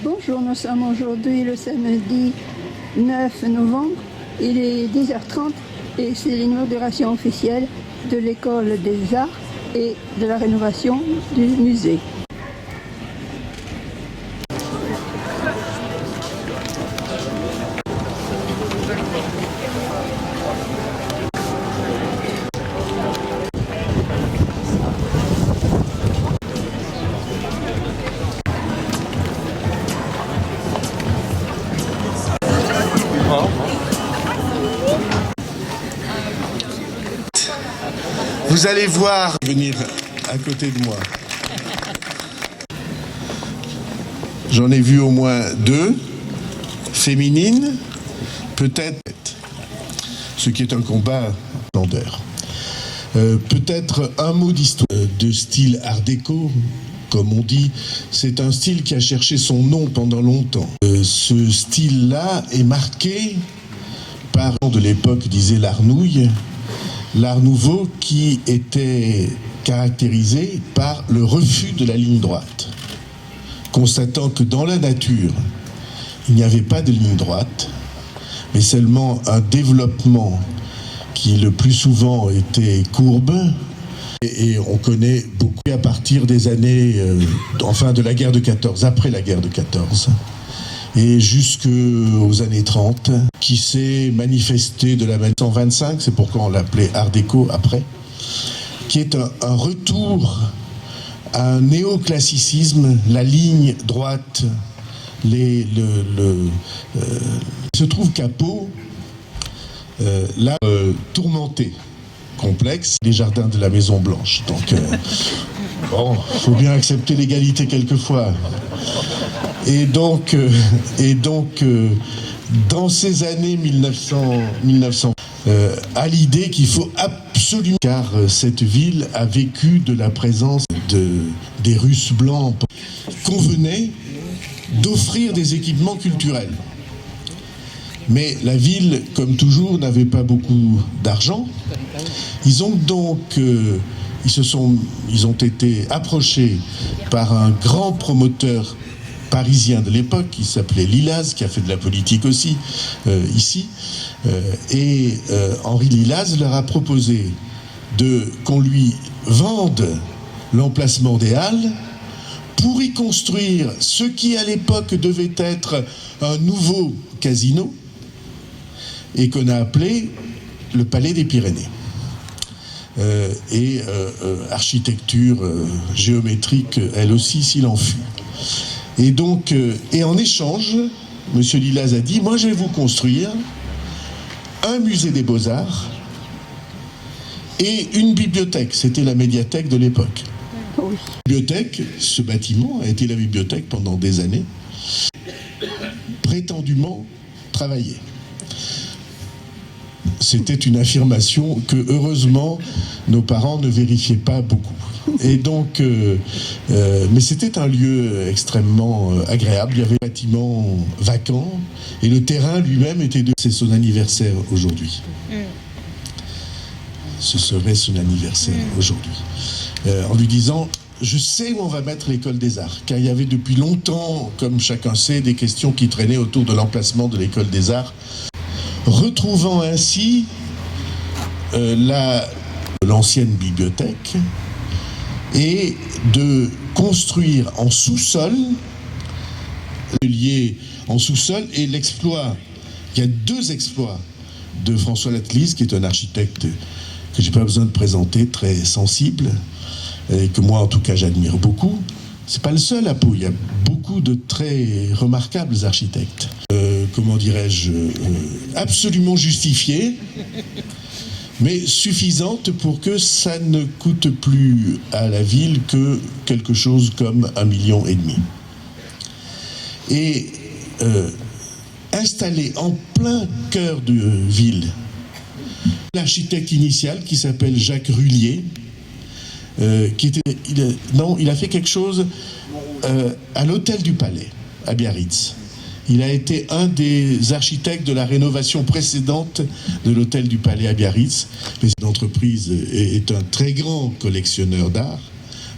Bonjour, nous sommes aujourd'hui le samedi 9 novembre, il est 10h30 et c'est l'inauguration officielle de l'école des arts et de la rénovation du musée. Vous allez voir venir à côté de moi. J'en ai vu au moins 2, féminines, peut-être, ce qui est un combat grandeur. Peut-être un mot d'histoire de style art déco, comme on dit. C'est un style qui a cherché son nom pendant longtemps. Ce style-là est marqué par, de l'époque disait l'art nouille, l'art nouveau qui était caractérisé par le refus de la ligne droite. Constatant que dans la nature, il n'y avait pas de ligne droite, mais seulement un développement qui le plus souvent était courbe. Et on connaît beaucoup à partir des années, enfin de la guerre de 14, après la guerre de 14. Et jusqu'aux années 30, qui s'est manifesté de la manière 125, c'est pourquoi on l'appelait Art déco après, qui est un retour à un néoclassicisme, la ligne droite, il se trouve qu'à Pau, là, tourmenté, complexe, les jardins de la Maison Blanche. Donc, bon, faut bien accepter l'égalité quelquefois. Et donc, dans ces années 1900, à l'idée qu'il faut absolument, car cette ville a vécu de la présence des Russes blancs, convenait d'offrir des équipements culturels. Mais la ville, comme toujours, n'avait pas beaucoup d'argent. Ils ont donc, ils ont été approchés par un grand promoteur parisien de l'époque qui s'appelait Lilaz, qui a fait de la politique aussi ici, et Henri Lilaz leur a proposé qu'on lui vende l'emplacement des Halles pour y construire ce qui à l'époque devait être un nouveau casino et qu'on a appelé le Palais des Pyrénées. Architecture géométrique, elle aussi, s'il en fut. Et donc, et en échange, M. Lilaz a dit, moi je vais vous construire un musée des Beaux-Arts et une bibliothèque. C'était la médiathèque de l'époque. Oui. La bibliothèque, ce bâtiment a été la bibliothèque pendant des années, prétendument travaillée. C'était une affirmation que, heureusement, nos parents ne vérifiaient pas beaucoup. Et donc, mais c'était un lieu extrêmement agréable. Il y avait un bâtiment vacant et le terrain lui-même était de... C'est son anniversaire aujourd'hui. Ce serait son anniversaire aujourd'hui. En lui disant, je sais où on va mettre l'école des arts, car il y avait depuis longtemps, comme chacun sait, des questions qui traînaient autour de l'emplacement de l'école des arts, retrouvant ainsi l'ancienne bibliothèque et de construire en sous-sol, lié en sous-sol, et l'exploit, il y a 2 exploits de François Lattelise, qui est un architecte que j'ai pas besoin de présenter, très sensible, et que moi en tout cas j'admire beaucoup. C'est pas le seul à Pau, il y a beaucoup de très remarquables architectes. Comment dirais-je, absolument justifiées, mais suffisantes pour que ça ne coûte plus à la ville que quelque chose comme 1,5 million. Et installé en plein cœur de ville, l'architecte initial qui s'appelle Jacques Rullier, il a fait quelque chose à l'hôtel du Palais, à Biarritz. Il a été un des architectes de la rénovation précédente de l'hôtel du Palais à Biarritz. L'entreprise est un très grand collectionneur d'art,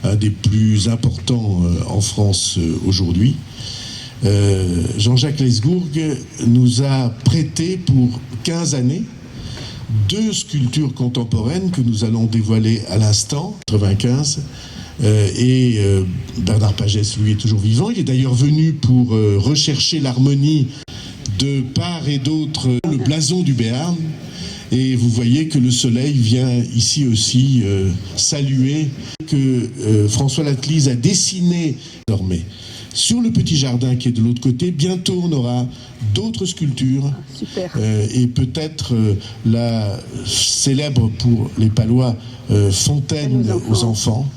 un des plus importants en France aujourd'hui. Jean-Jacques Lesgourg nous a prêté pour 15 années 2 sculptures contemporaines que nous allons dévoiler à l'instant, 95. Bernard Pagès, lui, est toujours vivant. Il est d'ailleurs venu pour rechercher l'harmonie de part et d'autre le blason du Béarn. Et vous voyez que le soleil vient ici aussi saluer que François Latlise a dessiné désormais. Sur le petit jardin qui est de l'autre côté, bientôt on aura d'autres sculptures. Super. Et peut-être la célèbre pour les Palois fontaine aux enfants,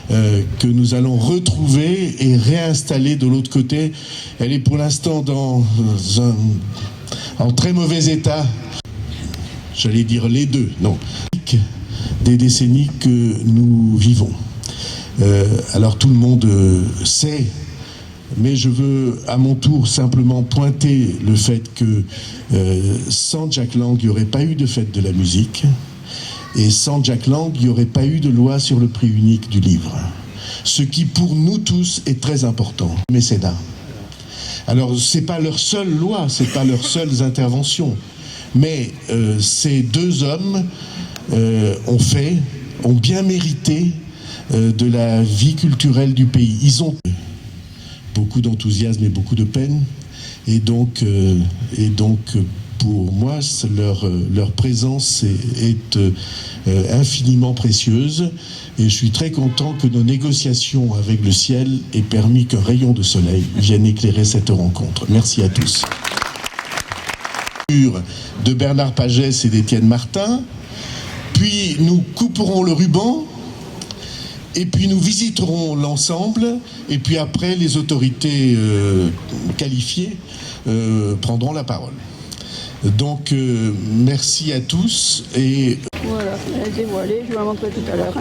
que nous allons retrouver et réinstaller de l'autre côté. Elle est pour l'instant en très mauvais état. J'allais dire les deux, non. Des décennies que nous vivons. Alors tout le monde sait, mais je veux à mon tour simplement pointer le fait que sans Jack Lang, il n'y aurait pas eu de fête de la musique, et sans Jack Lang, il n'y aurait pas eu de loi sur le prix unique du livre. Ce qui pour nous tous est très important, mécénat. Alors c'est pas leur seule loi, c'est pas leurs seules interventions, mais ces 2 hommes ont bien mérité de la vie culturelle du pays. Ils ont beaucoup d'enthousiasme et beaucoup de peine, et donc pour moi leur présence est infiniment précieuse, et je suis très content que nos négociations avec le ciel aient permis qu'un rayon de soleil vienne éclairer cette rencontre. Merci à tous. De Bernard Pagès et d'Étienne Martin, puis nous couperons le ruban, et puis nous visiterons l'ensemble, et puis après les autorités qualifiées prendront la parole. Donc merci à tous, et voilà, elle est dévoilée, je vous la montrerai tout à l'heure.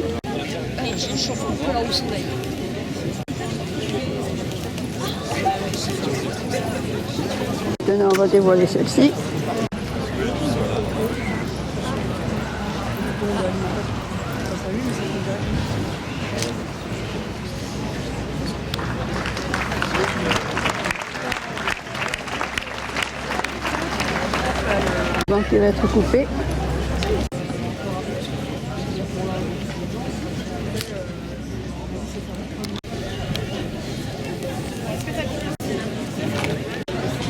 Maintenant on va dévoiler celle-ci. Donc il va être coupé.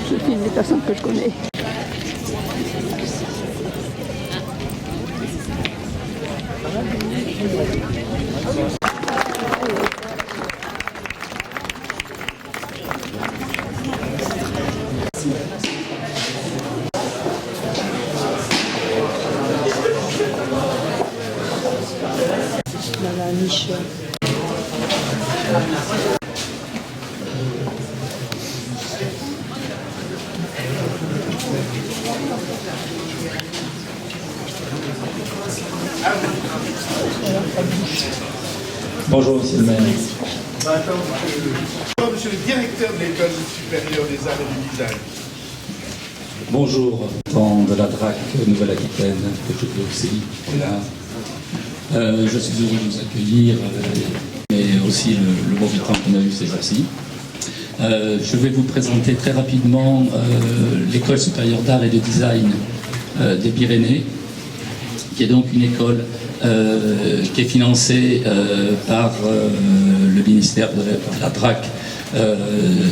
Je filme les personnes que je connais. Dans la niche. Bonjour, monsieur le maire. Bonjour, monsieur le directeur de l'École supérieure des arts et du design. Bonjour, temps de la DRAC Nouvelle-Aquitaine, que je peux aussi. Voilà. Je suis heureux de vous accueillir, mais aussi le mauvais temps qu'on a eu ces jours-ci. Je vais vous présenter très rapidement l'École supérieure d'art et de design des Pyrénées, qui est donc une école qui est financée par le ministère de la DRAC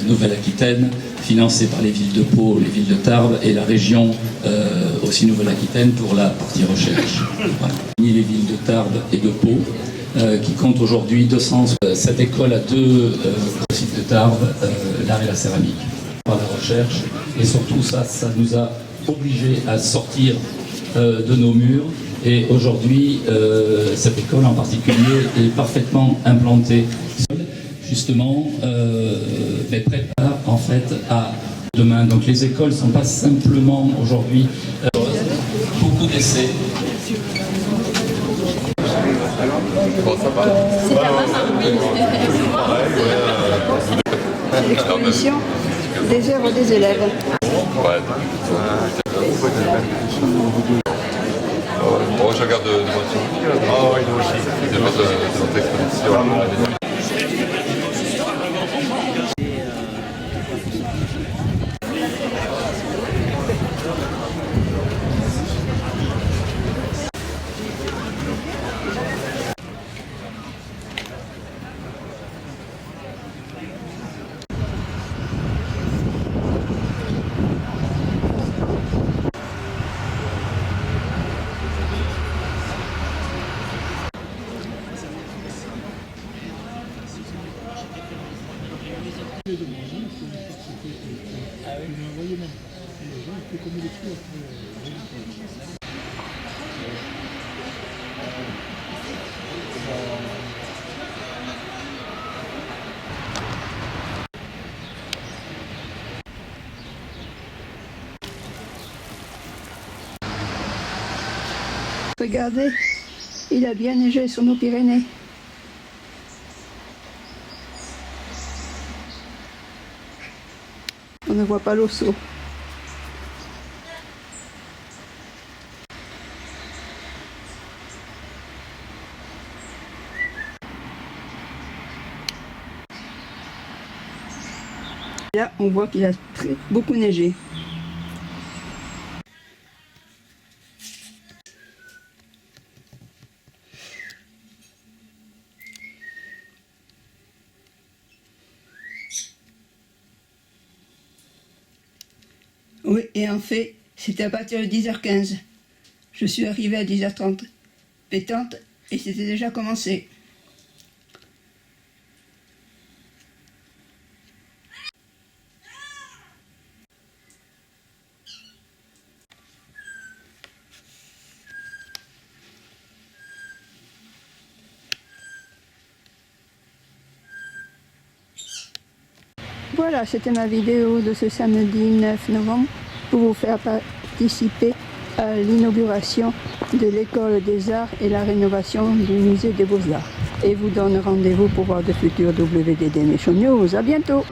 Nouvelle-Aquitaine, financée par les villes de Pau, les villes de Tarbes et la région aussi Nouvelle-Aquitaine pour la partie recherche. Voilà. Les villes de Tarbes et de Pau qui comptent aujourd'hui 200. Cette école a 2 sites de Tarbes, l'art et la céramique, par la recherche, et surtout ça nous a obligés à sortir de nos murs. Et aujourd'hui, cette école en particulier est parfaitement implantée, justement, mais prépare en fait à demain. Donc les écoles ne sont pas simplement aujourd'hui beaucoup d'essais. C'est l'exposition. des œuvres des élèves. Ouais. Bon, je regarde de votre souvenir. Ah oui, nous aussi. De votre exposition. Regardez, il a bien neigé sur nos Pyrénées. On ne voit pas l'Ossau. Là, on voit qu'il a beaucoup neigé. Oui, et en fait, c'était à partir de 10h15. Je suis arrivée à 10h30, pétante, et c'était déjà commencé. Voilà, c'était ma vidéo de ce samedi 9 novembre pour vous faire participer à l'inauguration de l'école des arts et la rénovation du musée des beaux-arts. Et vous donne rendez-vous pour voir de futurs WDD Nation News. À bientôt!